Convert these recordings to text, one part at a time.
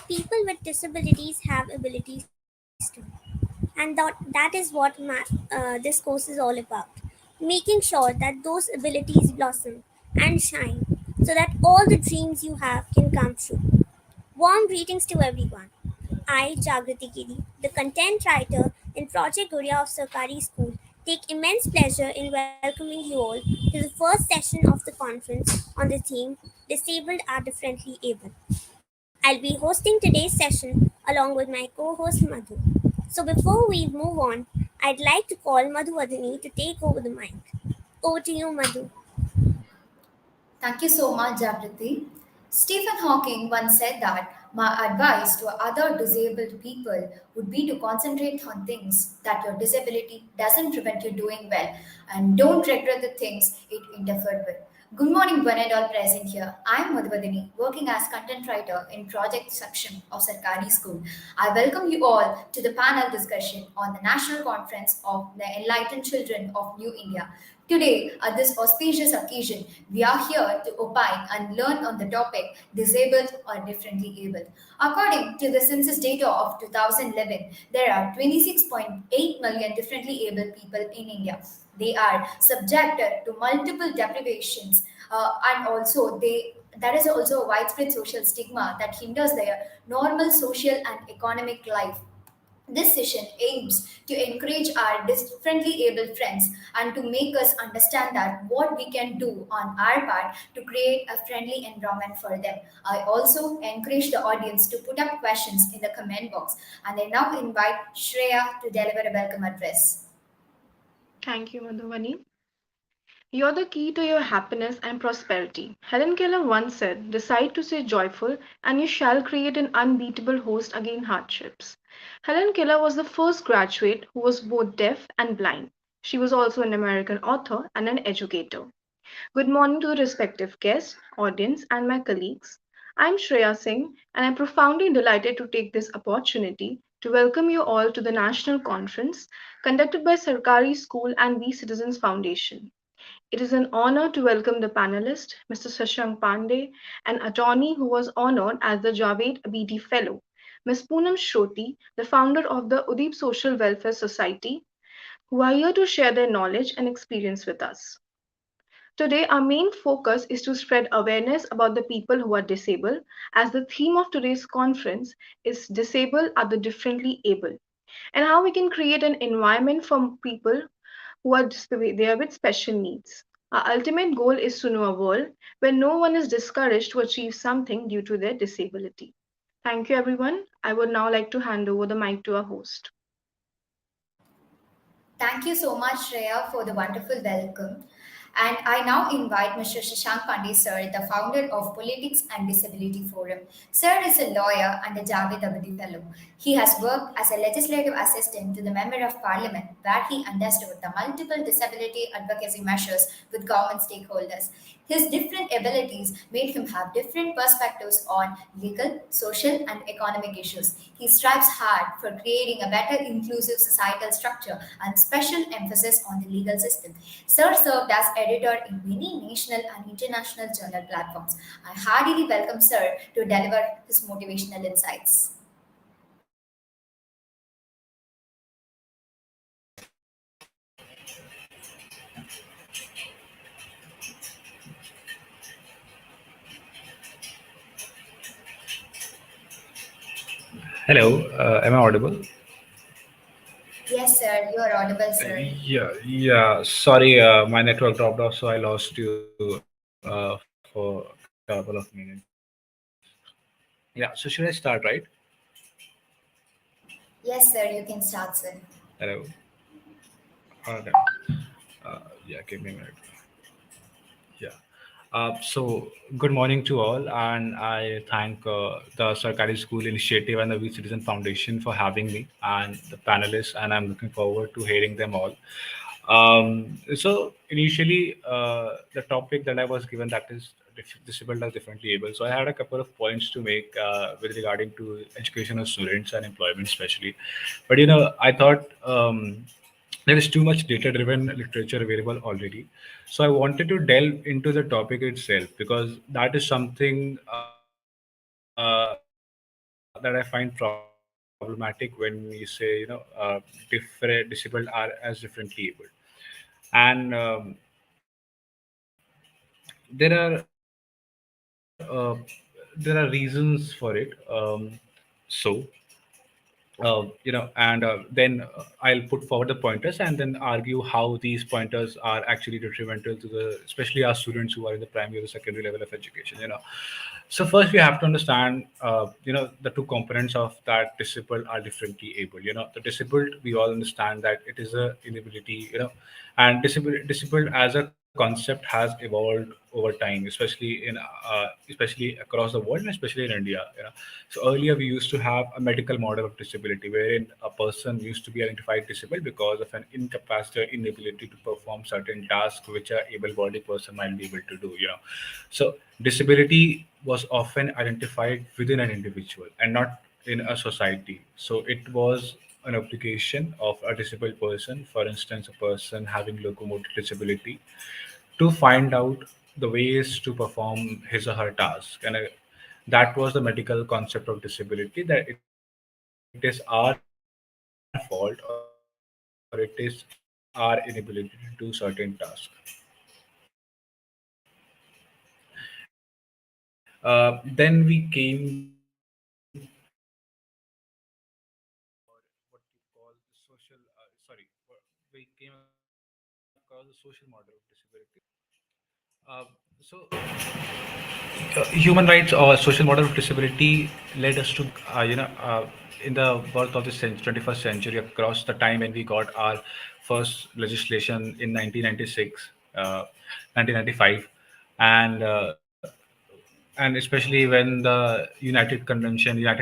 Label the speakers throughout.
Speaker 1: People with disabilities have abilities too. And that is what this course is all about. Making sure that those abilities blossom and shine so that all the dreams you have can come true. Warm greetings to everyone. I, Jagrati Giri, the content writer in Project Guria of Sarkari School, take immense pleasure in welcoming you all to the first session of the conference on the theme Disabled are Differently Able. I'll be hosting today's session along with my co host Madhu. So before we move on, I'd like to call Madhu Adani to take over the mic. Over to you, Madhu.
Speaker 2: Thank you so much, Jagriti. Stephen Hawking once said that my advice to other disabled people would be to concentrate on things that your disability doesn't prevent you doing well and don't regret the things it interfered with. Good morning, one and all present here. I'm Madhuvadini, working as content writer in Project Saksham of Sarkari School. I welcome you all to the panel discussion on the National Conference of the Enlightened Children of New India. Today, at this auspicious occasion, we are here to opine and learn on the topic disabled or differently abled. According to the census data of 2011, there are 26.8 million differently able people in India. They are subjected to multiple deprivations, and also there is also a widespread social stigma that hinders their normal social and economic life. This session aims to encourage our differently able friends and to make us understand that what we can do on our part to create a friendly environment for them. I also encourage the audience to put up questions in the comment box, and I now invite Shreya to deliver a welcome address.
Speaker 3: Thank you, Madhuvani. You're the key to your happiness and prosperity. Helen Keller once said, decide to stay joyful, and you shall create an unbeatable host against hardships. Helen Keller was the first graduate who was both deaf and blind. She was also an American author and an educator. Good morning to the respective guests, audience, and my colleagues. I'm Shreya Singh, and I'm profoundly delighted to take this opportunity to welcome you all to the national conference conducted by Sarkari School and We Citizens Foundation. It is an honor to welcome the panelist, Mr. Shashank Pandey, an attorney who was honored as the Javed Abidi Fellow, Ms. Poonam Shroti, the founder of the Udip Social Welfare Society, who are here to share their knowledge and experience with us. Today, our main focus is to spread awareness about the people who are disabled, as the theme of today's conference is Disabled are the Differently Able, and how we can create an environment for people who are there with special needs. Our ultimate goal is to know a world where no one is discouraged to achieve something due to their disability. Thank you, everyone. I would now like to hand over the mic to our host.
Speaker 2: Thank you so much, Shreya, for the wonderful welcome. And I now invite Mr. Shashank Pandey, sir, the founder of Politics and Disability Forum. Sir is a lawyer and a Javed Abadi Fellow. He has worked as a legislative assistant to the Member of Parliament, where he understood the multiple disability advocacy measures with government stakeholders. His different abilities made him have different perspectives on legal, social, and economic issues. He strives hard for creating a better inclusive societal structure and special emphasis on the legal system. Sir served as editor in many national and international journal platforms. I heartily welcome Sir to deliver his motivational insights.
Speaker 4: Hello, am I audible?
Speaker 2: Yes, sir, you are audible, sir.
Speaker 4: Yeah. Sorry, my network dropped off, so I lost you for a couple of minutes. Yeah. So should I start, right?
Speaker 2: Yes, sir, you can start, sir.
Speaker 4: Hello. Okay. Yeah. Give me a minute. Yeah. So, good morning to all, and I thank the Sarkari School Initiative and the We Citizen Foundation for having me and the panelists, and I'm looking forward to hearing them all. So, initially, the topic that I was given, that is disabled as differently able. So, I had a couple of points to make with regarding to education of students and employment, especially. But I thought. There is too much data driven literature available already, so I wanted to delve into the topic itself, because that is something that is very important that I find problematic when we say, different disabled are as differently able, and there are there are reasons for it. So then I'll put forward the pointers and then argue how these pointers are actually detrimental to the, especially our students who are in the primary or the secondary level of education. So first we have to understand, the two components of that disabled are differently able. The disabled, we all understand that it is a inability, and disabled as a concept has evolved over time, especially across the world and especially in India. So earlier we used to have a medical model of disability wherein a person used to be identified disabled because of an incapacity or inability to perform certain tasks which a able-bodied person might be able to do. So disability was often identified within an individual and not in a society. So it was an obligation of a disabled person, for instance, a person having locomotor disability, to find out the ways to perform his or her task. And that was the medical concept of disability, that it is our fault or it is our inability to do certain tasks. Then we came what you call the social, we came across the social model of disability. So human rights or social model of disability led us to, in the birth of the 21st century, across the time when we got our first legislation in 1996, 1995, and especially when the United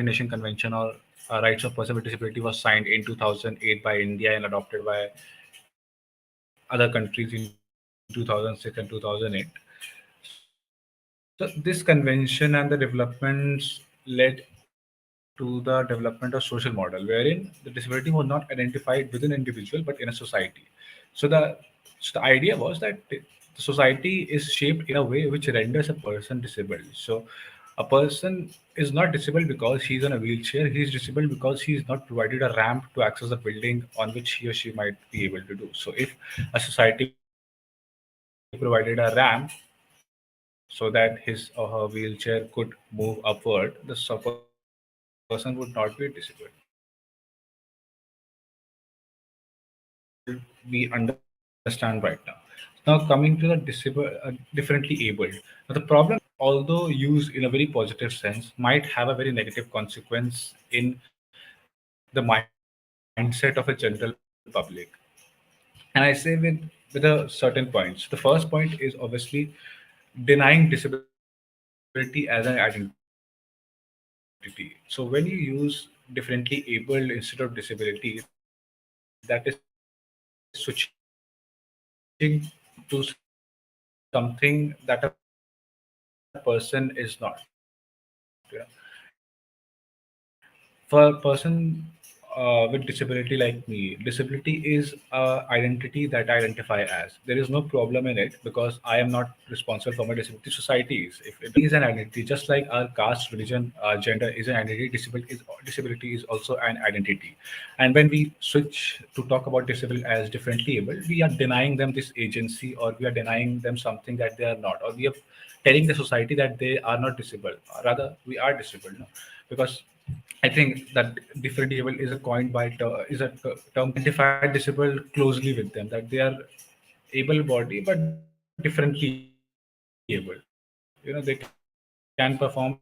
Speaker 4: Nation Convention or Rights of Persons with Disability was signed in 2008 by India and adopted by other countries in 2006 and 2008. So this convention and the developments led to the development of social model, wherein the disability was not identified within an individual but in a society. So the idea was that the society is shaped in a way which renders a person disabled. So a person is not disabled because he's on a wheelchair. He's disabled because he's not provided a ramp to access the building on which he or she might be able to do. So if a society provided a ramp so that his or her wheelchair could move upward, the person would not be disabled. That is the world we understand right now. Now, coming to the differently able. Now, the problem is that differently able. Now, the problem is that, although used in a very positive sense, might have a very negative consequence in the mindset of a general public. And I say with a certain points. The first point is obviously denying disability as an identity. So when you use differently able instead of disability, that is switching to something that a person is not. For a person with disability like me, disability is a identity that I identify as. There is no problem in it because I am not responsible for my disability. Society is. If it is an identity, just like our caste, religion, gender is an identity, disability is also an identity. And when we switch to talk about disabled as differently able, we are denying them this agency, or we are denying them something that they are not, or we are telling the society that they are not disabled. Rather, we are disabled, no? Because I think that differently able is a coined by term identify disabled closely with them, that they are able body but differently able. They can perform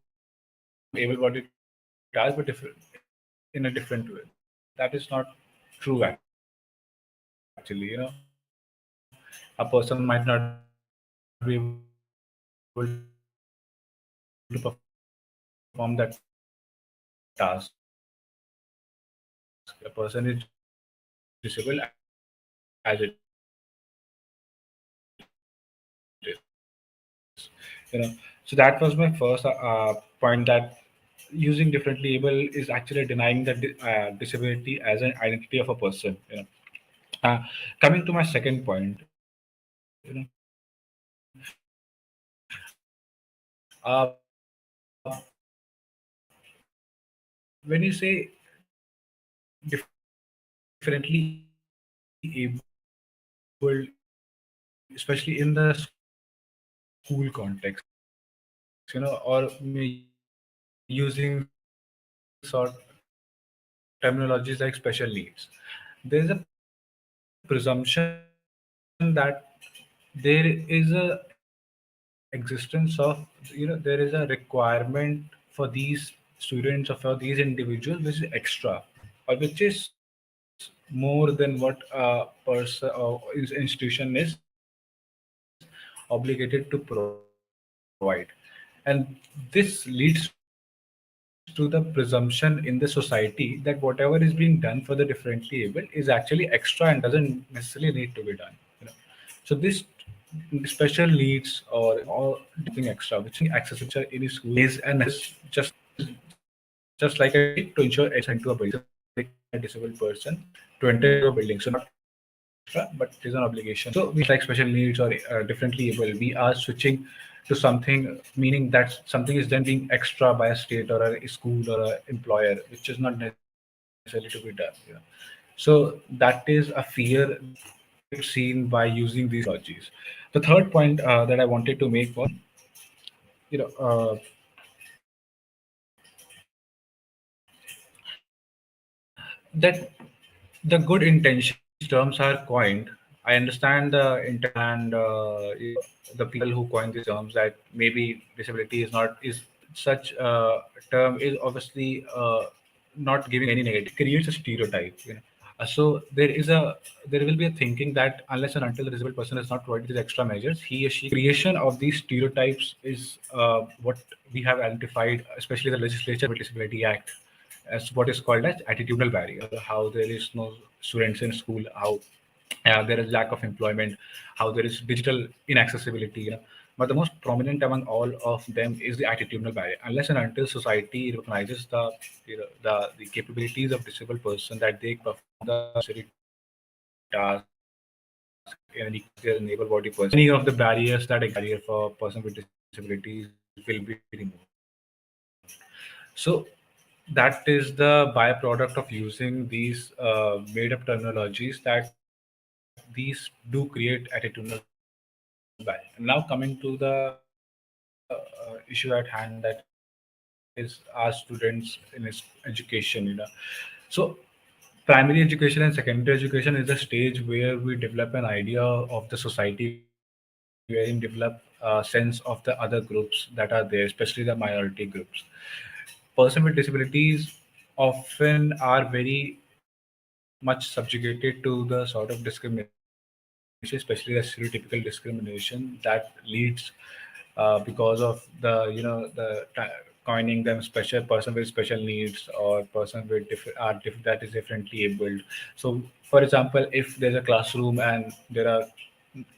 Speaker 4: able body tasks but different in a different way. That is not true actually. A person might not be able to perform that task. A person is disabled as it is. So that was my first point, that using differently able is actually denying the disability as an identity of a person. Coming to my second point, when you say differently abled, especially in the school context, or using sort terminologies like special needs, there is a presumption that there is existence of, there is a requirement for these students or for these individuals which is extra, or which is more than what a person or institution is obligated to provide. And this leads to the presumption in the society that whatever is being done for the differently able is actually extra and doesn't necessarily need to be done. So this special needs or different accessibility is something extra, which is not necessarily accessible any school is a just like a right to ensure access into a building. It's a right of a disabled person to enter into a building. So not extra, but it is an obligation. So we like special needs or differently able, we are switching to something, meaning that something is then being extra by a state or a school or a employer, which is not necessarily to be done. So that is a fear that gets seen by using these terminologies. The third point that I wanted to make was, you know, uh, that the good intention these terms are coined. I understand the intention and the people who coined these terms, that maybe disability is not is such a term is obviously not giving any negative, creates a stereotype. So there will be a thinking that unless and until the disabled person is not provided these extra measures, he or she creation of these stereotypes is what we have identified, especially the legislature with Disability Act, as what is called as attitudinal barrier. How there is no students in school, how there is lack of employment, how there is digital inaccessibility. But the most prominent among all of them is the attitudinal barrier. Unless and until society recognizes the capabilities of disabled person, that they perform the necessary task in an equal manner as their able body person, many of the barriers that exist barrier for person with disabilities will be removed. So that is the byproduct of using these made up terminologies, that these do create attitudinal barrier. And now coming to the issue at hand, that is our students in his education. So primary education and secondary education is the stage where we develop an idea of the society, wherein develop a sense of the other groups that are there, especially the minority groups. Person with disabilities often are very much subjugated to the sort of discrimination, especially the stereotypical discrimination that leads because of the coining them special person with special needs or person with that is differently abled. So for example, if there's a classroom and there are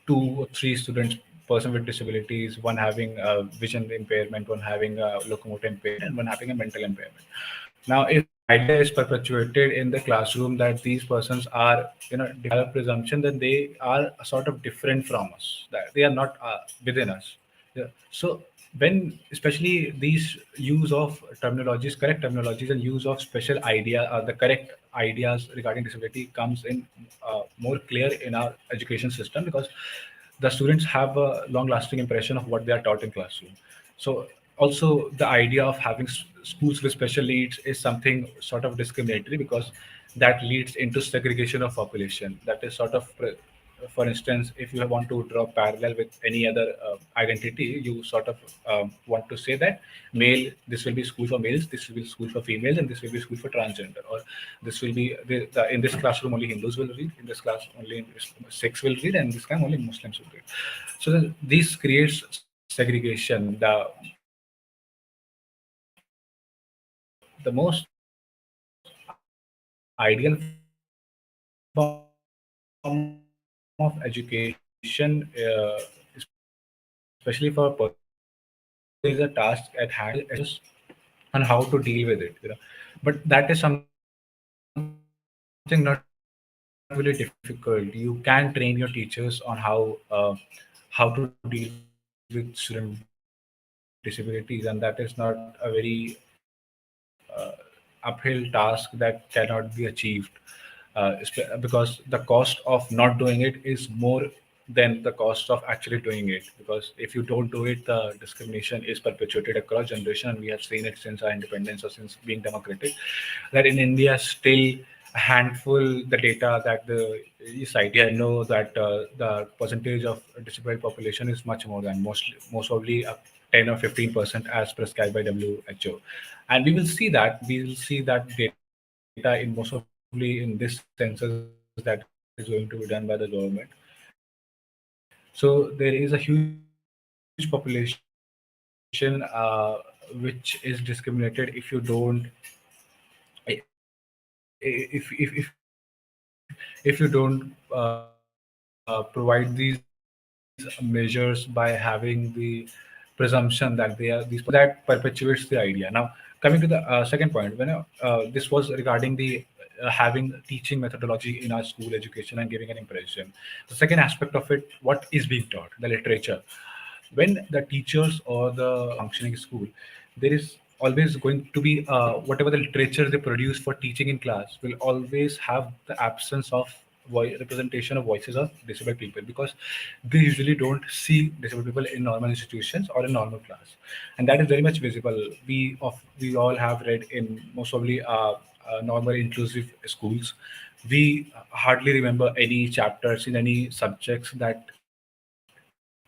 Speaker 4: two or three students, person with disabilities, one having a vision impairment, one having a locomotor impairment, and one having a mental impairment. Now, if the idea is perpetuated in the classroom that these persons are, develop presumption that they are a sort of different from us, that they are not within us. Yeah. So when especially these use of terminologies, correct terminologies, and use of special idea, the correct ideas regarding disability comes in more clear in our education system, because the students have a long lasting impression of what they are taught in classroom. So also the idea of having schools with special needs is something sort of discriminatory, because that leads into segregation of population. That is sort of for instance, if you want to draw parallel with any other identity, you sort of want to say that male, this will be school for males, this will be school for females, and this will be school for transgender, or this will be in this classroom only Hindus will read, in this class only Sikhs will read, and this time only Muslims will read. So this creates segregation. The most ideal form of education, especially for a person with disabilities, is a task at hand, especially for a person with disabilities, on how to deal with it. But that is something not really difficult. You can train your teachers on how to deal with student with disabilities, and that is not a very difficult task. uphill task that cannot be achieved, because the cost of not doing it is more than the cost of actually doing it. Because if you don't do it, the discrimination is perpetuated across generation, and we have seen it since our independence or since being democratic. That in India, still a handful the data that the society, I know that the percentage of disabled population is much more than most probably 10 or 15% as prescribed by WHO. And we will see that data in most probably in this census that is going to be done by the government. So there is a huge population which is discriminated if you don't provide these measures by having the presumption that they are these, that perpetuates the idea. Now, coming to the second point, when this was regarding the having teaching methodology in our school education and giving an impression. The second aspect of it, what is being taught, the literature. When the teachers or the functioning school, there is always going to be whatever the literature they produce for teaching in class will always have the absence of representation of voices of disabled people, because they usually don't see disabled people in normal institutions or in normal class. And that is very much visible. We all have read in most probably normal inclusive schools. We hardly remember any chapters in any subjects that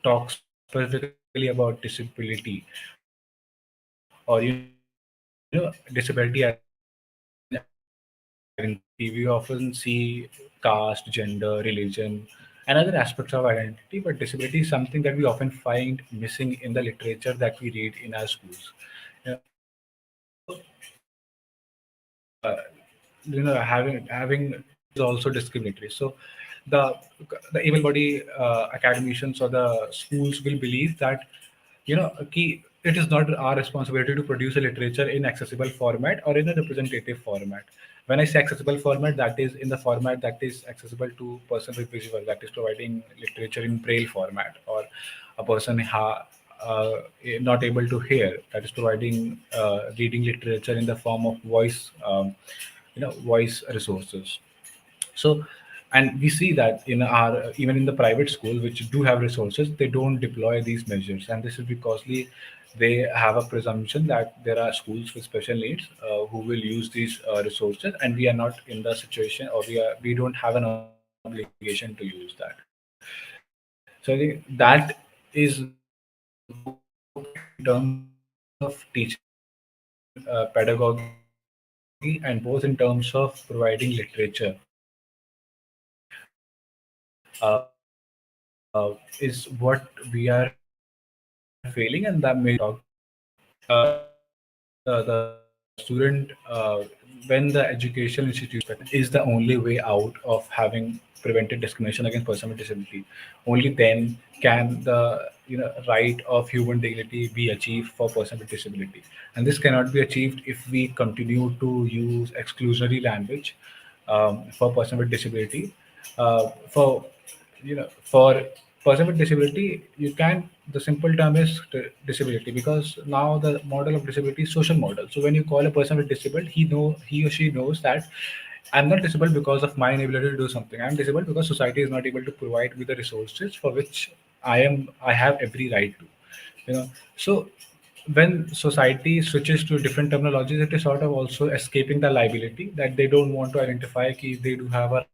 Speaker 4: talk specifically about disability, or disability identity. We often see caste, gender, religion, and other aspects of identity, but disability is something that we often find missing in the literature that we read in our schools. Also, having is also discriminatory. So the the even body academicians or the schools will believe that it is not our responsibility to produce a literature in accessible format or in a representative format. When I say accessible format, that is in the format that is accessible to person with visual, that is providing literature in braille format, or a person not able to hear, that is providing reading literature in the form of voice resources. So, and we see that in our even in the private school which do have resources, they don't deploy these measures, and this is because they have a presumption that there are schools with special needs who will use these resources, and we are not in the situation, or we don't have an obligation to use that. So I think that is both in terms of teaching pedagogy and both in terms of providing literature, is what we are failing, and that may be the student when the education institution is the only way out of having prevented discrimination against person with disability. Only then can the right of human dignity be achieved for person with disability, and this cannot be achieved if we continue to use exclusionary language for person with disability. For for person with disability, you can, the simple term is disability, because now the model of disability is social model. So when you call a person with disabled, he or she knows that I'm not disabled because of my inability to do something. I'm disabled because society is not able to provide me the resources for which I have every right to. So when society switches to different terminologies, it is sort of also escaping the liability that they don't want to identify ki they do have a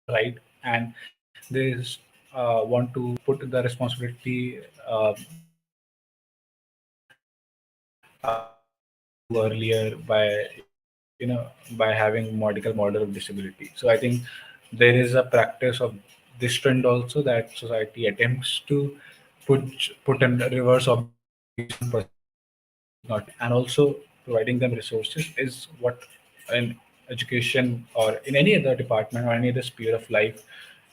Speaker 4: right, and they want to put the responsibility earlier by having medical model of disability. So I think there is a practice of this trend also, that society attempts to put put a reverse obligation on person with disability, and also providing them resources is what in education or in any other department or any other sphere of life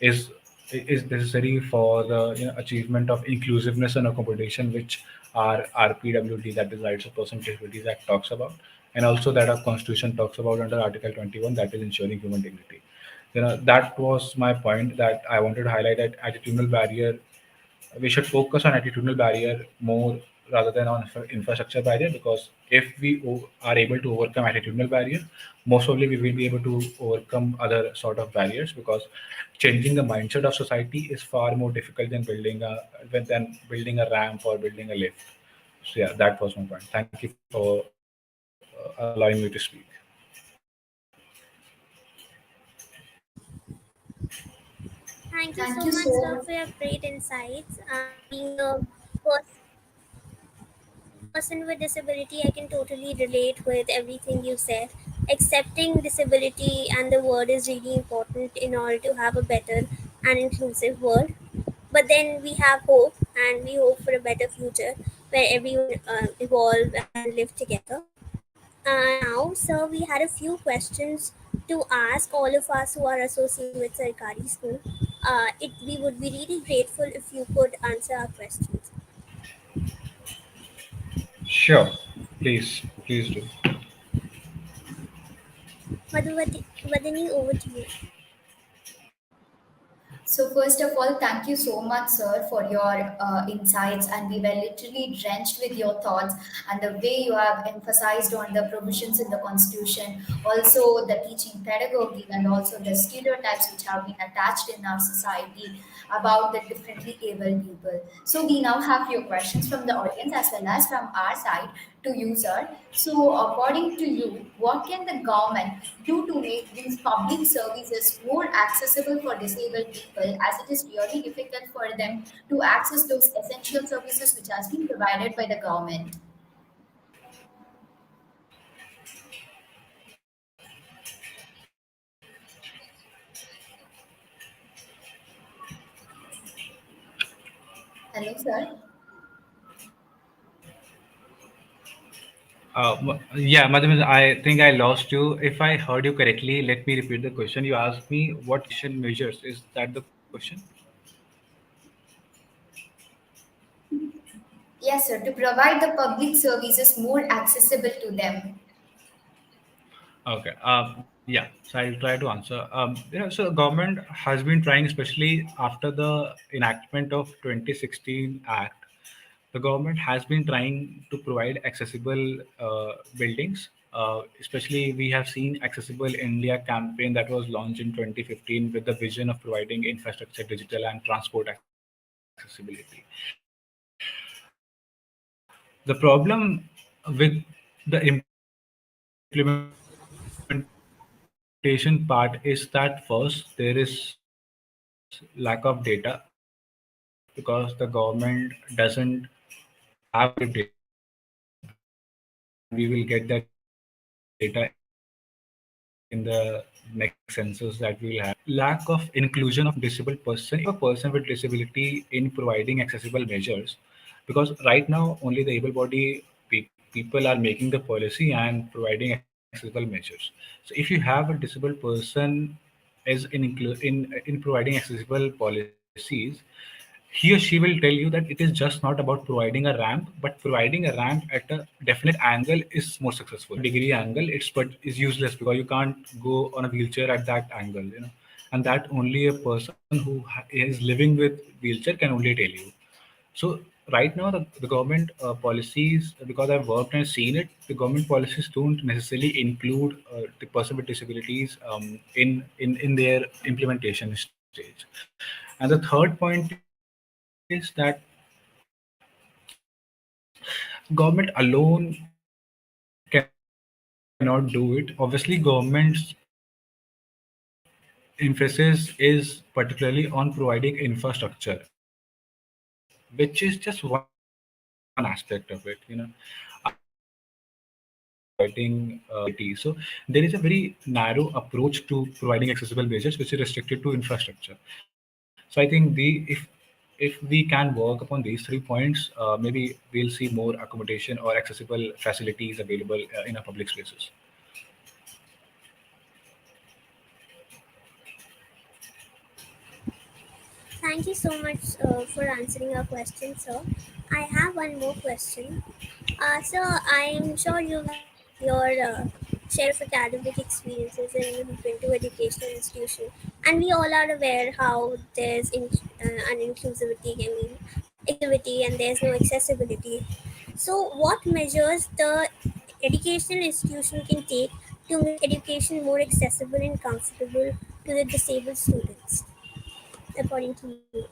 Speaker 4: is is necessary for the achievement of inclusiveness and accommodation, which our RPWD, that is Rights of Person with Disabilities Act, talks about, and also that our Constitution talks about under Article 21, that is ensuring human dignity. That was my point, that I wanted to highlight, that attitudinal barrier, we should focus on attitudinal barrier more rather than on infrastructure barrier, because if we are able to overcome attitudinal barrier, most probably we will be able to overcome other sort of barriers, because changing the mindset of society is far more difficult than building a ramp or building a lift. So yeah, that was my point. Thank you for allowing me to speak.
Speaker 1: Thank you
Speaker 2: Thank
Speaker 1: so
Speaker 2: you
Speaker 1: much,
Speaker 2: so
Speaker 1: sir,
Speaker 2: much.
Speaker 1: for your great insights. Being pers- a person with disability, I can totally relate with everything you said. Accepting disability and the word is really important in order to have a better and inclusive world. But then we have hope, and we hope for a better future where everyone evolve and live together. Now, sir, we had a few questions to ask all of us who are associated with Sarkari school. We would be really grateful if you could answer our questions.
Speaker 4: Sure, please do.
Speaker 1: Vadini, over to you.
Speaker 2: So, first of all, thank you so much, sir, for your insights. And we were literally drenched with your thoughts and the way you have emphasized on the provisions in the Constitution, also the teaching pedagogy, and also the stereotypes which have been attached in our society about the differently able people. So, we now have few questions from the audience as well as from our side to you, sir. So, according to you, what can the government do to make these public services more accessible for disabled people, as it is really difficult for them to access those essential services which has been provided by the government? Hello, sir.
Speaker 4: Yeah, Madhavan, I think I lost you. If I heard you correctly, let me repeat the question. You asked me what measures. Is that the question?
Speaker 2: Yes, sir, to provide the public services more accessible to them.
Speaker 4: Okay. Yeah. So I'll try to answer. So government has been trying, especially after the enactment of 2016 Act. The government has been trying to provide accessible buildings. Especially, we have seen Accessible India campaign that was launched in 2015 with the vision of providing infrastructure, digital, and transport accessibility. The problem with the implementation part is that first there is lack of data, because the government doesn't have enough data, and we will get that data in the next census that we will have. Lack of inclusion of disabled person. If a person with disability in providing accessible measures, because right now only the able body people are making the policy and providing accessible measures. So if you have a disabled person is in providing accessible policies, he or she will tell you that it is just not about providing a ramp, but providing a ramp at a definite angle is more successful. If it's at a 90-degree angle, is useless because you can't go on a wheelchair at that angle, and that only a person who is living with wheelchair can only tell you. So right now, the government policies, because I've worked and seen it, the government policies don't necessarily include the person with disabilities in their implementation stage. And the third point is that government alone cannot do it. Obviously, government's emphasis is particularly on providing infrastructure, which is just one aspect of it. Other aspects of providing accessibility. So there is a very narrow approach to providing accessible measures, which is restricted to infrastructure. So I think if we can work upon these 3 points, maybe we'll see more accommodation or accessible facilities available in our public spaces.
Speaker 1: Thank you so much for answering our question, sir. I have one more question. Sir, I'm sure you have your share of academic experiences and you've been to educational institution, and we all are aware how there's an inclusivity. I mean, equity, and there's no accessibility. So, what measures the educational institution can take to make education more accessible and comfortable to the disabled students, according to you?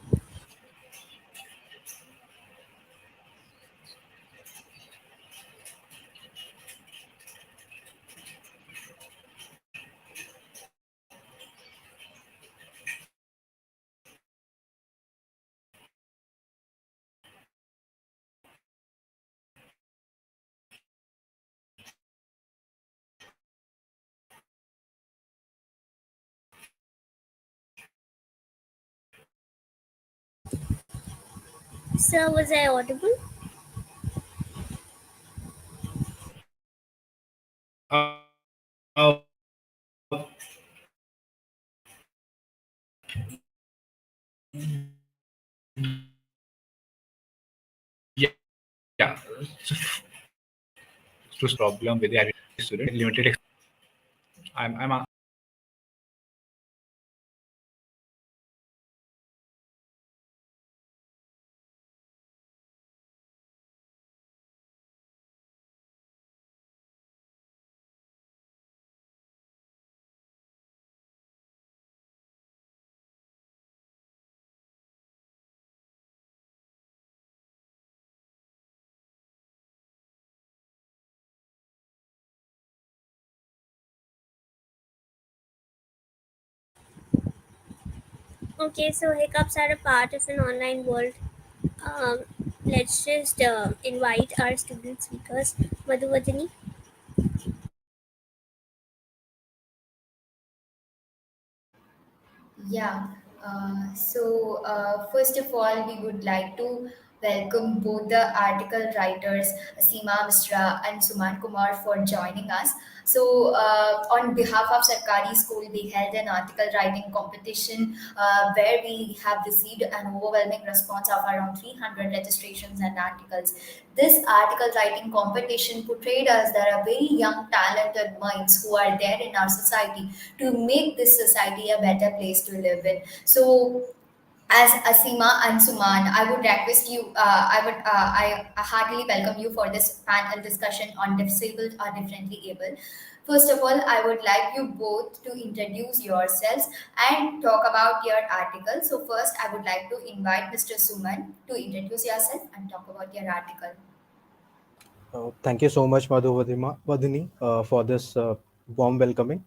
Speaker 1: Sir, was I audible?
Speaker 4: Yeah. To problem with the student limited. I'm
Speaker 1: Okay, so hiccups are a part of an online world. Um, let's just invite our student speakers. Madhuvadini.
Speaker 2: Yeah. First of all, we would like to welcome both the article writers, Seema Misra and Suman Kumar, for joining us. On behalf of Sarkari School, we held an article writing competition where we have received an overwhelming response of around 300 registrations and articles. This article writing competition portrayed us there are very young, talented minds who are there in our society to make this society a better place to live in. So, as Asima and Suman, I would request you, I heartily welcome you for this panel discussion on disabled or differently able. First of all, I would like you both to introduce yourselves and talk about your article. So, first, I would like to invite Mr. Suman to introduce yourself and talk about your article.
Speaker 5: Thank you so much, Vadini, for this warm welcoming.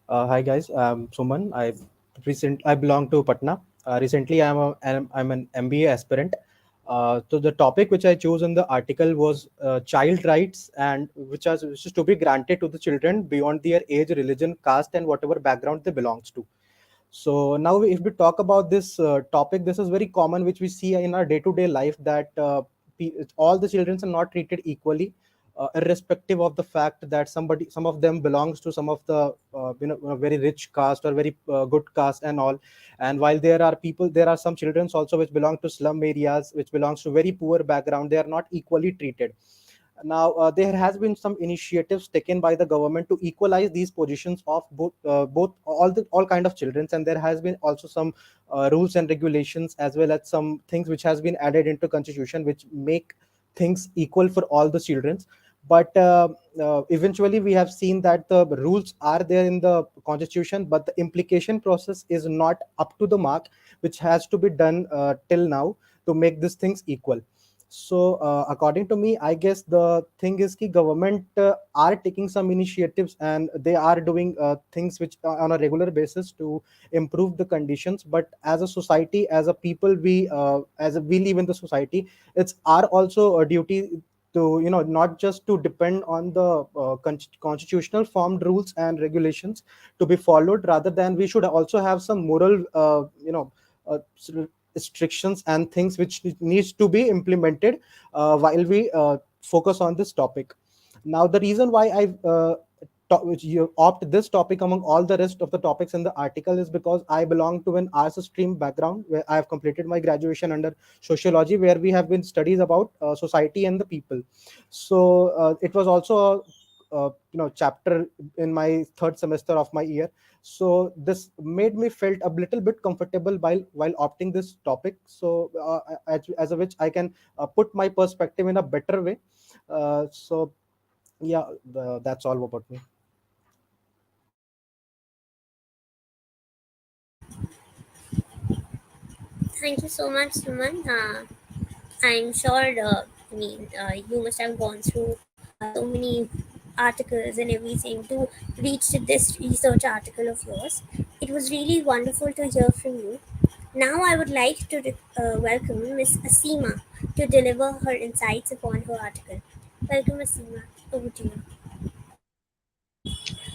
Speaker 5: Hi guys, I'm Suman. I belong to Patna. Recently, I'm an MBA aspirant. So the topic which I chose in the article was child rights, and which is to be granted to the children beyond their age, religion, caste, and whatever background they belongs to. So now, if we talk about this topic, this is very common, which we see in our day-to-day life, that all the children are not treated equally, irrespective of the fact that some of them belongs to some of the very rich caste or very good caste and all. And while there are some children also which belong to slum areas, which belongs to very poor background, they are not equally treated. Now, there has been some initiatives taken by the government to equalize these positions of both all kind of children, and there has been also some rules and regulations, as well as some things which has been added into constitution, which make things equal for all the children. But eventually, we have seen that the rules are there in the constitution, but the implication process is not up to the mark, which has to be done till now to make these things equal. So, according to me, I guess the thing is that government are taking some initiatives, and they are doing things which on a regular basis to improve the conditions. But as a society, as a people, we live in the society. It's our also a duty to, not just to depend on the constitutional formed rules and regulations to be followed. Rather than, we should also have some moral sort of restrictions and things which needs to be implemented while we focus on this topic. Now, the reason why you opt this topic among all the rest of the topics in the article is because I belong to an arts stream background, where I have completed my graduation under sociology, where we have been studies about society and the people. So it was also chapter in my third semester of my year. So this made me felt a little bit comfortable while opting this topic. So as a which I can put my perspective in a better way. So yeah, that's all about me.
Speaker 1: Thank you so much, Suman. I'm sure, you must have gone through so many articles and everything to reach to this research article of yours. It was really wonderful to hear from you. Now, I would like to welcome Miss Asima to deliver her insights upon her article. Welcome, Asima. Over to you.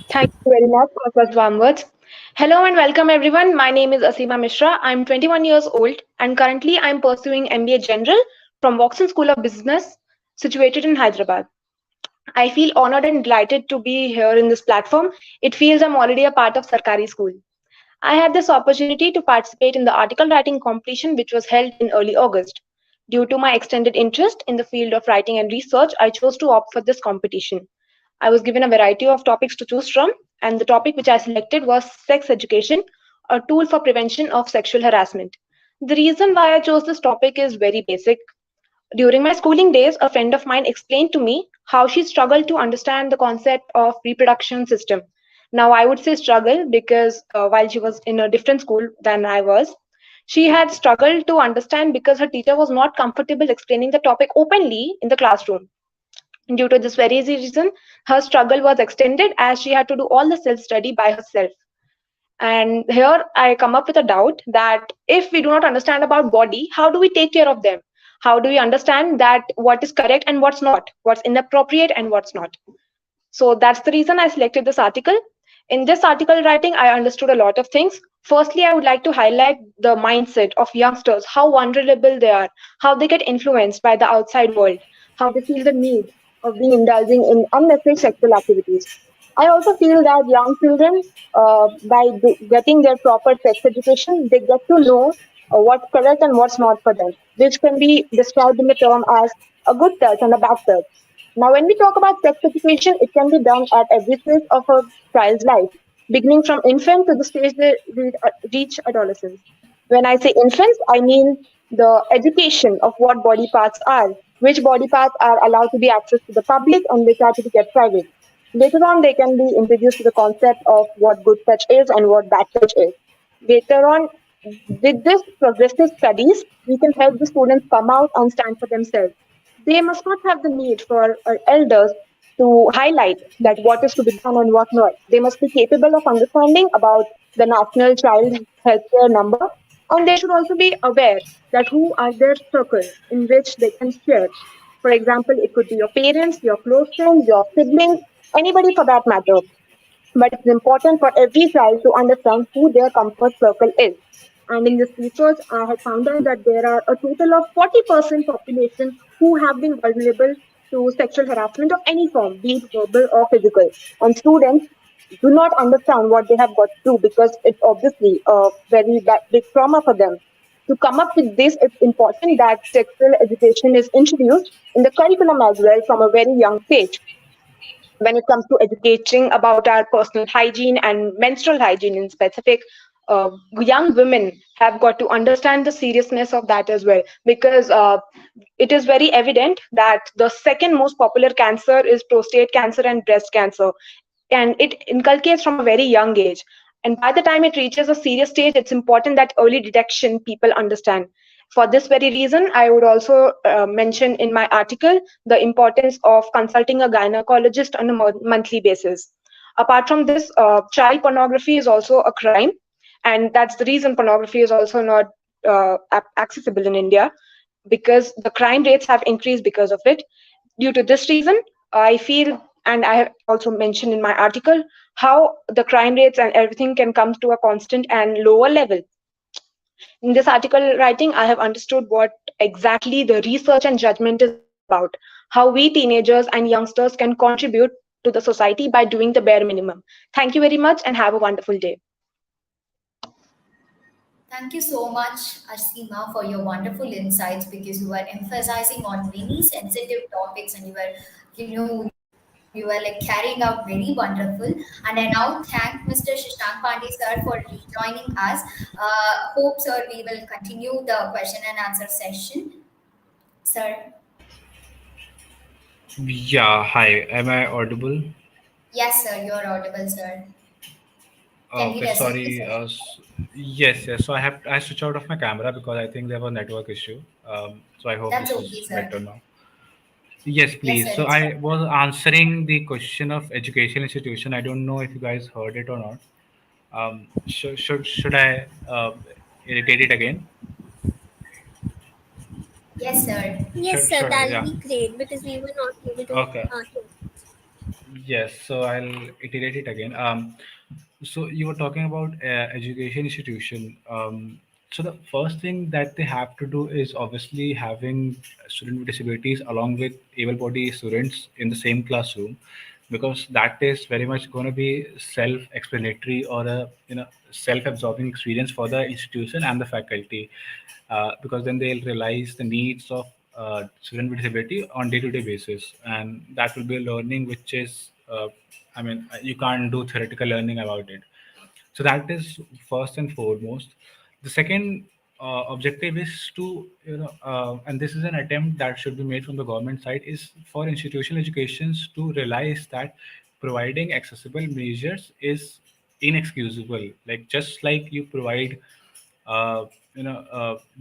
Speaker 3: Thank you very much for such warm words. Hello and welcome everyone. My name is Asima Mishra. I'm 21 years old and currently I'm pursuing MBA General from Watson School of Business situated in Hyderabad. I feel honored and delighted to be here in this platform. It feels I'm already a part of Sarkari school. I had this opportunity to participate in the article writing competition which was held in early August. Due to my extended interest in the field of writing and research, I chose to opt for this competition. I was given a variety of topics to choose from, and the topic which I selected was sex education, a tool for prevention of sexual harassment. The reason why I chose this topic is very basic. During my schooling days, a friend of mine explained to me how she struggled to understand the concept of reproduction system. Now, I would say struggle because while she was in a different school than I was, she had struggled to understand because her teacher was not comfortable explaining the topic openly in the classroom. Due to this very reason, her struggle was extended as she had to do all the self study by herself. And here I come up with a doubt that if we do not understand about body, how do we take care of them? How do we understand that what is correct and what's not, what's inappropriate and what's not? So that's the reason I selected this article. In this article writing, I understood a lot of things. Firstly, I would like to highlight the mindset of youngsters, how vulnerable they are, how they get influenced by the outside world, how they feel the need of being indulging in unnecessary sexual activities. I also feel that young children, by getting their proper sex education, they get to know what's correct and what's not for them, which can be described in the term as a good touch and a bad touch. Now, when we talk about sex education, it can be done at every stage of a child's life, beginning from infant to the stage they reach adolescence. When I say infants, I mean the education of what body parts are, which body parts are allowed to be accessed to the public and which are to be kept private. Later on, they can be introduced to the concept of what good touch is and what bad touch is. Later on, with this progressive studies, we can help the students come out and stand for themselves. They must not have the need for elders to highlight that what is to be done and what not. They must be capable of understanding about the national child healthcare number, and they should also be aware that who are their circle in which they can share. For example, it could be your parents, your close friends, your siblings, anybody for that matter. But it's important for every child to understand who their comfort circle is. And in this research, I have found out that there are a total of 40% population who have been vulnerable to sexual harassment of any form, be it verbal or physical. And students do not understand what they have got through because it's obviously a very big trauma for them. To come up with this, it's important that sexual education is introduced in the curriculum as well from a very young stage when it comes to educating about our personal hygiene and menstrual hygiene in specific. Young women have got to understand the seriousness of that as well because it is very evident that the second most popular cancer is prostate cancer and breast cancer, and it inculcates from a very young age, and by the time it reaches a serious stage, it's important that early detection people understand. For this very reason, I would also mention in my article the importance of consulting a gynecologist on a monthly basis. Apart from this, child pornography is also a crime, and that's the reason pornography is also not accessible in India, because the crime rates have increased because of it. Due to this reason, I feel, and I have also mentioned in my article, how the crime rates and everything can come to a constant and lower level. In this article writing, I have understood what exactly the research and judgment is all about, how we teenagers and youngsters can contribute to the society by doing the bare minimum. Thank you very much and have a wonderful day.
Speaker 2: Thank you so much, Asima, for your wonderful insights because you were emphasizing on many sensitive topics and you were, you know, You were like carrying out very wonderful. And I now thank Mr. Shashank Pandey sir for rejoining us. Hope sir we will continue the question and answer session. Sir,
Speaker 4: Yeah, hi. Am I audible?
Speaker 2: yes sir, you're audible, sir. Can we
Speaker 4: Okay,
Speaker 2: receive the
Speaker 4: sorry.
Speaker 2: session?
Speaker 4: Yes, yes. So I switched out of my camera because I think there was a network issue. So I hope
Speaker 2: That's
Speaker 4: this
Speaker 2: okay,
Speaker 4: is
Speaker 2: sir.
Speaker 4: better now. Yes,
Speaker 2: Yes
Speaker 4: please.
Speaker 2: sir,
Speaker 4: So
Speaker 2: it's
Speaker 4: I
Speaker 2: fine.
Speaker 4: was answering the question of education institution. I don't know if you guys heard it or not. Should I repeat it again?
Speaker 2: Yes sir.
Speaker 1: Yes, sir,
Speaker 4: Should I?
Speaker 1: that'll
Speaker 4: Yeah.
Speaker 1: be great because we were not able to
Speaker 4: Okay.
Speaker 1: hear.
Speaker 4: Yes, so I'll iterate it again. So you were talking about education institution. So the first thing that they have to do is obviously having student with disabilities along with able-bodied students in the same classroom, because that is very much going to be self-explanatory or a self-absorbing experience for the institution and the faculty, because then they'll realize the needs of student with disability on day-to-day basis, and that will be a learning which is you can't do theoretical learning about it. So that is first and foremost. The second objective is to and this is an attempt that should be made from the government side, is for institutional educations to realize that providing accessible measures is inexcusable. Like, just like you provide uh,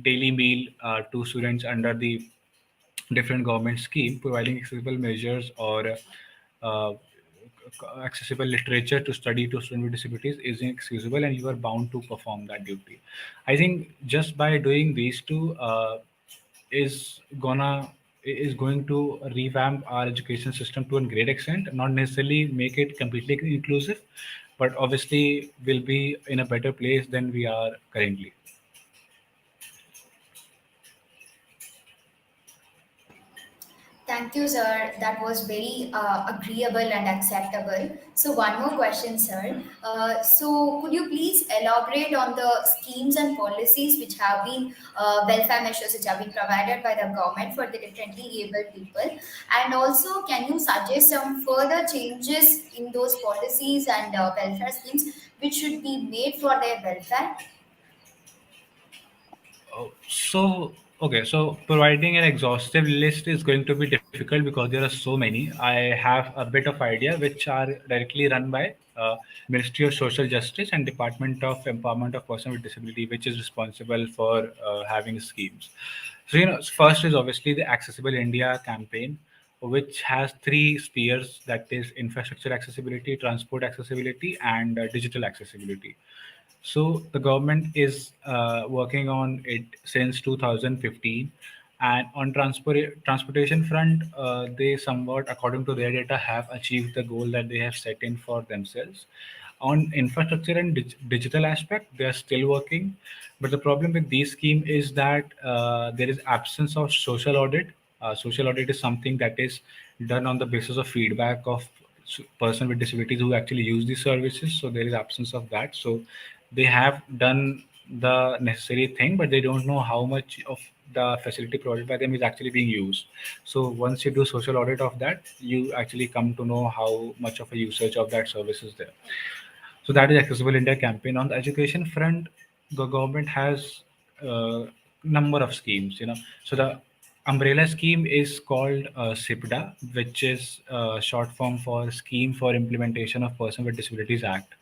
Speaker 4: daily meal to students under the different government scheme, providing accessible measures or uh, accessible literature to study to students with disabilities is inexcusable, and you are bound to perform that duty. I think just by doing these two is gonna is going to revamp our education system to a great extent, not necessarily make it completely inclusive, but obviously will be in a better place than we are currently.
Speaker 2: Thank you, sir. That was very agreeable and acceptable. So, one more question, sir. So, could you please elaborate on the schemes and policies which have been welfare measures which have been provided by the government for the differently able people? And also, can you suggest some further changes in those policies and welfare schemes which should be made for their welfare?
Speaker 4: So, okay, so providing an exhaustive list is going to be difficult because there are so many. I have a bit of idea which are directly run by Ministry of Social Justice and Department of Empowerment of Person with Disability, which is responsible for having schemes. So, first is obviously the Accessible India campaign, which has three spheres, that is infrastructure accessibility, transport accessibility, and digital accessibility. So the government is working on it since 2015, and on transportation front, they somewhat, according to their data, have achieved the goal that they have set in for themselves. On infrastructure and digital aspect, they are still working, but the problem with these scheme is that there is absence of social audit. Social audit is something that is done on the basis of feedback of person with disabilities who actually use these services. So there is absence of that. So they have done the necessary thing, but they don't know how much of the facility provided by them is actually being used. So once you do social audit of that, you actually come to know how much of a usage of that service is there. So that is Accessible India campaign. On the education front, the government has number of schemes. So the umbrella scheme is called SIPDA, which is short form for Scheme for Implementation of Person with Disabilities Act.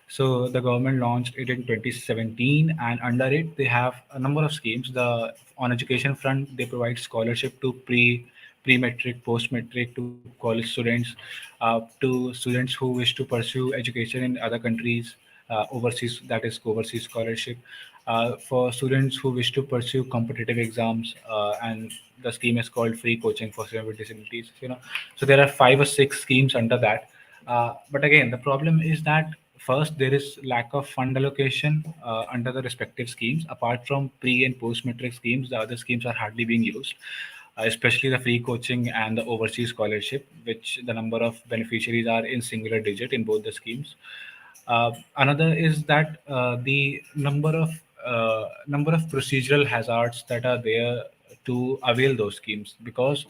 Speaker 4: So the government launched it in 2017, and under it they have a number of schemes. The On education front, they provide scholarship to pre-metric, post-metric, to college students, to students who wish to pursue education in other countries, overseas, that is overseas scholarship, for students who wish to pursue competitive exams, and the scheme is called free coaching for students with disabilities. So there are 5 or 6 schemes under that. But again, the problem is that first there is lack of fund allocation under the respective schemes. Apart from pre and post metric schemes, the other schemes are hardly being used, especially the free coaching and the overseas scholarship, which the number of beneficiaries are in singular digit in both the schemes. Another is that the number of procedural hazards that are there to avail those schemes, because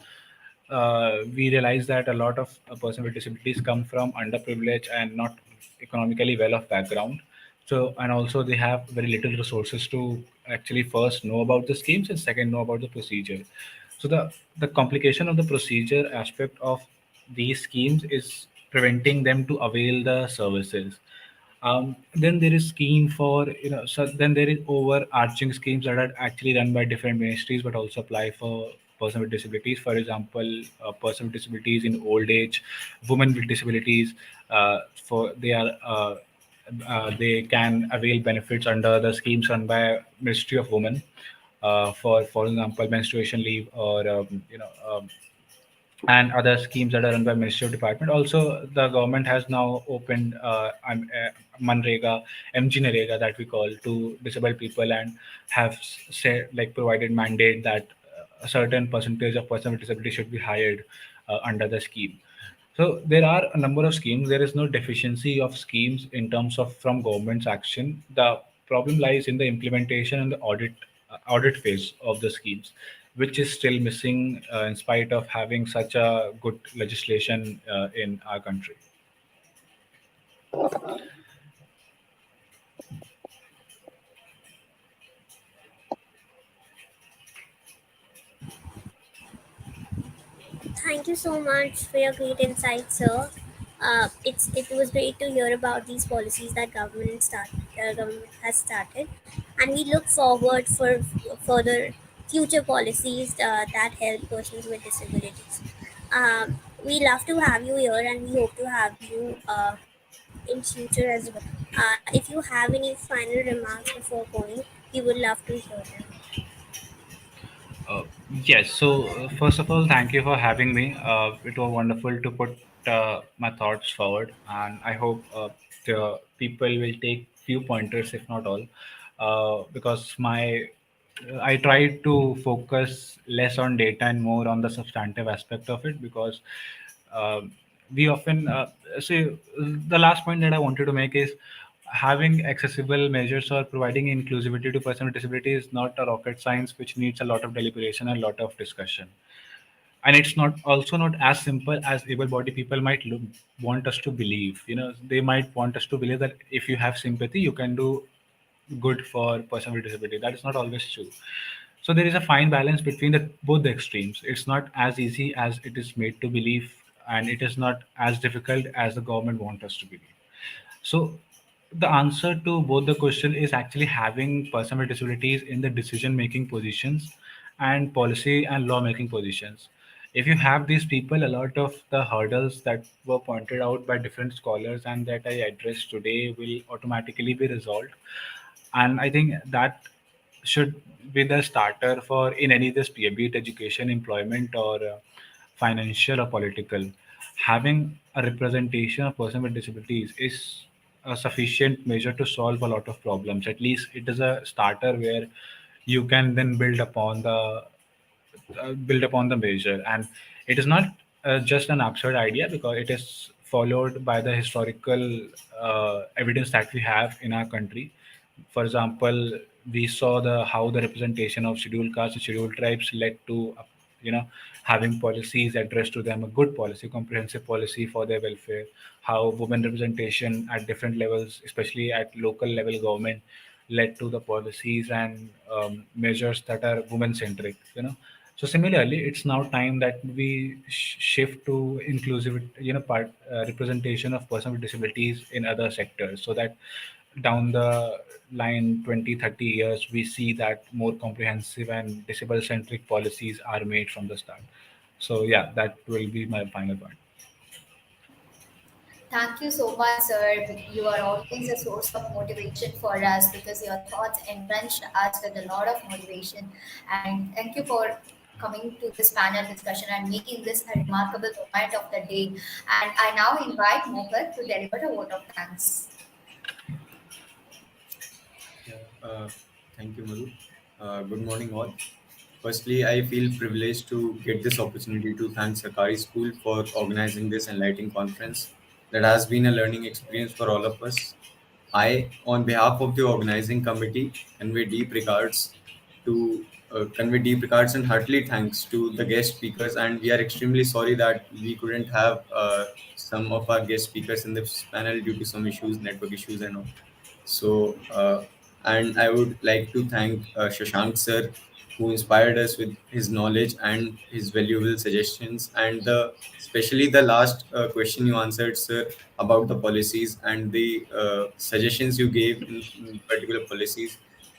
Speaker 4: we realize that a lot of person with disabilities come from underprivileged and not economically well off background. So, and also they have very little resources to actually first know about the schemes and second know about the procedure. So the complication of the procedure aspect of these schemes is preventing them to avail the services. Then there is scheme for, so then there is overarching schemes that are actually run by different ministries but also apply for person with disabilities. For example, person with disabilities in old age, women with disabilities, for they can avail benefits under the schemes run by Ministry of Women, for example menstruation leave, or and other schemes that are run by Ministry of Department. Also, the government has now opened Manrega, MG Narega that we call, to disabled people, and have said, like, provided mandate that a certain percentage of person with disability should be hired under the scheme. So there are a number of schemes. There is no deficiency of schemes in terms of from government's action. The problem lies in the implementation and the audit phase of the schemes, which is still missing in spite of having such a good legislation in our country.
Speaker 1: Thank you so much for your great insight, sir. It was great to hear about these policies that government has started, and we look forward for further future policies that help persons with disabilities. We love to have you here, and we hope to have you in future as well. If you have any final remarks before going, we would love to hear them.
Speaker 4: Uh, yes. So, first of all, thank you for having me. It was wonderful to put my thoughts forward, and I hope the people will take few pointers, if not all, because I try to focus less on data and more on the substantive aspect of it, because um we often see, the last point that I wanted to make is having accessible measures or providing inclusivity to person with disability is not a rocket science which needs a lot of deliberation and a lot of discussion. And it's not also not as simple as able-bodied people might want us to believe. They might want us to believe that if you have sympathy, you can do good for person with disability. That is not always true. So there is a fine balance between both the extremes. It's not as easy as it is made to believe, and it is not as difficult as the government want us to believe. So the answer to both the question is actually having person with disabilities in the decision making positions and policy and law making positions. If you have these people, a lot of the hurdles that were pointed out by different scholars and that I addressed today will automatically be resolved. And I think that should be the starter for in any of this, be it education, employment, or financial or political. Having a representation of person with disabilities is a sufficient measure to solve a lot of problems. At least it is a starter where you can then build upon the measure. And it is not just an absurd idea, because it is followed by the historical evidence that we have in our country. For example, we saw the how the representation of scheduled castes and scheduled tribes led to you know having policies addressed to them, a good policy, comprehensive policy for their welfare. How women representation at different levels, especially at local level government, led to the policies and measures that are women centric. So similarly, it's now time that we shift to inclusive, part representation of person with disabilities in other sectors, so that down the line 20-30 years we see that more comprehensive and disable centric policies are made from the start. So yeah, that will be my final point.
Speaker 2: Thank you so much, sir. You are always a source of motivation for us because your thoughts enriched us with a lot of motivation. And thank you for coming to this panel discussion and making this a remarkable moment of the day. And I now invite Mokat to deliver a vote of thanks.
Speaker 6: Yeah, thank you, Madhu. Good morning, all. Firstly, I feel privileged to get this opportunity to thank Sakari School for organizing this enlightening conference that has been a learning experience for all of us. I, on behalf of the organizing committee, convey deep regards to convey deep regards and heartily thanks to the guest speakers. And we are extremely sorry that we couldn't have some of our guest speakers in this panel due to some issues, network issues, and all. So, and I would like to thank Shashank sir, who inspired us with his knowledge and his valuable suggestions. And especially the last question you answered, sir, about the policies and the suggestions you gave in particular policies,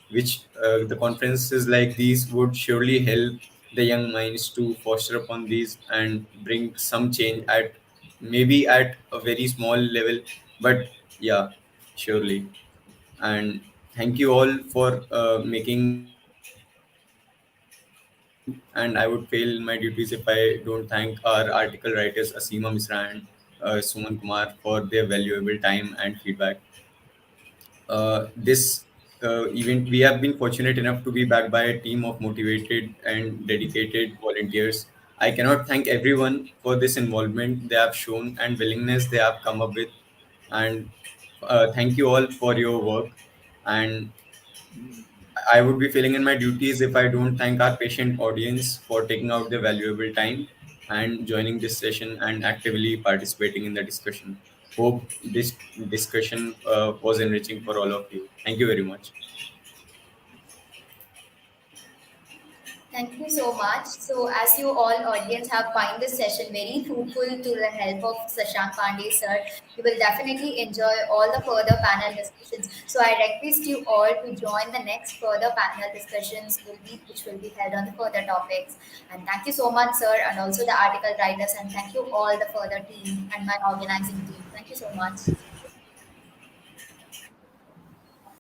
Speaker 6: which the conferences like these would surely help the young minds to foster upon these and bring some change at maybe at a very small level, but yeah, surely. And thank you all for making this session interactive. And I would fail my duties if I don't thank our article writers Asima Misra and Suman Kumar for their valuable time and feedback. This event, we have been fortunate enough to be backed by a team of motivated and dedicated volunteers. I cannot thank everyone for this involvement they have shown and willingness they have come up with. And thank you all for your work. And I would be failing in my duties if I don't thank our patient audience for taking out their valuable time and joining this session and actively participating in the discussion. Hope this discussion was enriching for all of you. Thank you very much.
Speaker 2: Thank you so much. So, as you all audience have find this session very fruitful to the help of Sashank Pandey sir, you will definitely enjoy all the further panel discussions. So, I request you all to join the next further panel discussions which will be held on the further topics. And thank you so much, sir, and also the article writers, and thank you all the further team and my organizing team. Thank you so much.